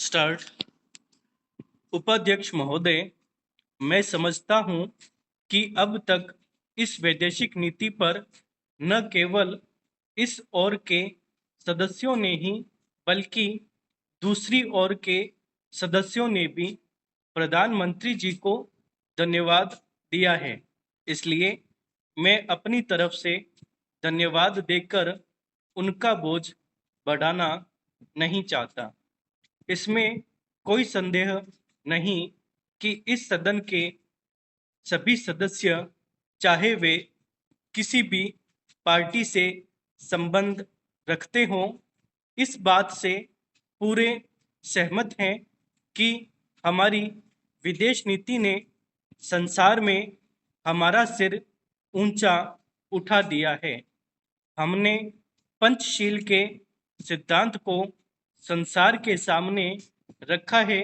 Start. उपाध्यक्ष महोदय, मैं समझता हूं कि अब तक इस वैदेशिक नीति पर न केवल इस ओर के सदस्यों ने ही बल्कि दूसरी ओर के सदस्यों ने भी प्रधानमंत्री जी को धन्यवाद दिया है। इसलिए मैं अपनी तरफ से धन्यवाद देकर उनका बोझ बढ़ाना नहीं चाहता। इसमें कोई संदेह नहीं कि इस सदन के सभी सदस्य, चाहे वे किसी भी पार्टी से संबंध रखते हों, इस बात से पूरे सहमत हैं कि हमारी विदेश नीति ने संसार में हमारा सिर ऊंचा उठा दिया है। हमने पंचशील के सिद्धांत को संसार के सामने रखा है।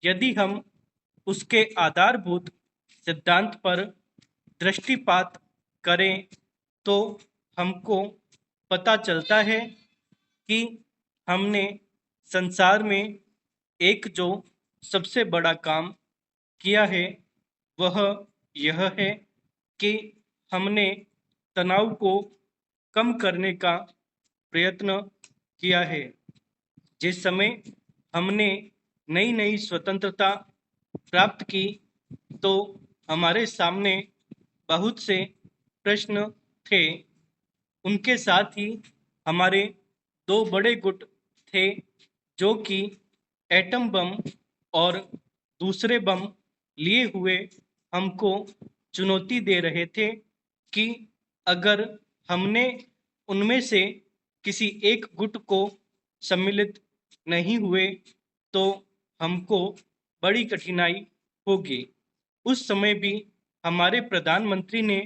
यदि हम उसके आधारभूत सिद्धांत पर दृष्टिपात करें तो हमको पता चलता है कि हमने संसार में एक जो सबसे बड़ा काम किया है वह यह है कि हमने तनाव को कम करने का प्रयत्न किया है। जिस समय हमने नई नई स्वतंत्रता प्राप्त की तो हमारे सामने बहुत से प्रश्न थे। उनके साथ ही हमारे दो बड़े गुट थे जो कि एटम बम और दूसरे बम लिए हुए हमको चुनौती दे रहे थे कि अगर हमने उनमें से किसी एक गुट को सम्मिलित नहीं हुए तो हमको बड़ी कठिनाई होगी। उस समय भी हमारे प्रधानमंत्री ने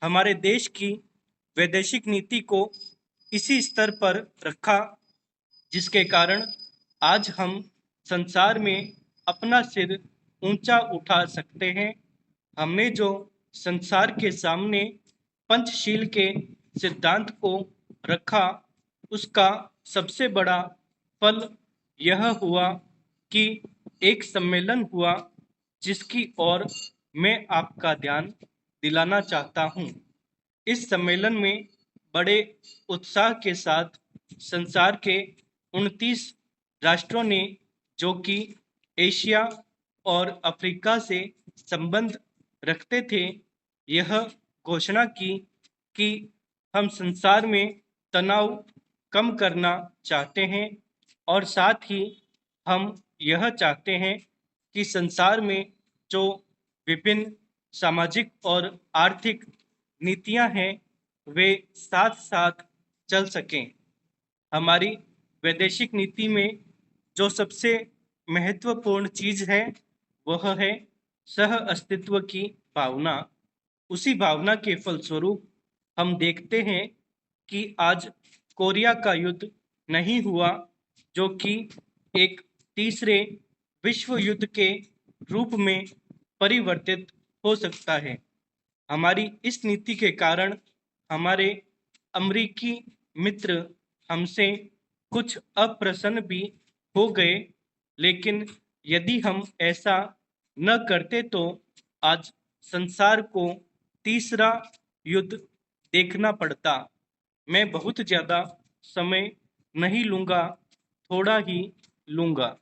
हमारे देश की वैदेशिक नीति को इसी स्तर पर रखा जिसके कारण आज हम संसार में अपना सिर ऊंचा उठा सकते हैं। हमने जो संसार के सामने पंचशील के सिद्धांत को रखा उसका सबसे बड़ा फल यह हुआ कि एक सम्मेलन हुआ जिसकी ओर मैं आपका ध्यान दिलाना चाहता हूं। इस सम्मेलन में बड़े उत्साह के साथ संसार के 29 राष्ट्रों ने, जो कि एशिया और अफ्रीका से संबंध रखते थे, यह घोषणा की कि हम संसार में तनाव कम करना चाहते हैं और साथ ही हम यह चाहते हैं कि संसार में जो विभिन्न सामाजिक और आर्थिक नीतियां हैं वे साथ साथ चल सकें। हमारी वैदेशिक नीति में जो सबसे महत्वपूर्ण चीज है वह है सह अस्तित्व की भावना। उसी भावना के फलस्वरूप हम देखते हैं कि आज कोरिया का युद्ध नहीं हुआ जो कि एक तीसरे विश्व युद्ध के रूप में परिवर्तित हो सकता है। हमारी इस नीति के कारण हमारे अमेरिकी मित्र हमसे कुछ अप्रसन्न भी हो गए, लेकिन यदि हम ऐसा न करते तो आज संसार को तीसरा युद्ध देखना पड़ता। मैं बहुत ज़्यादा समय नहीं लूँगा, थोड़ा ही लूँगा।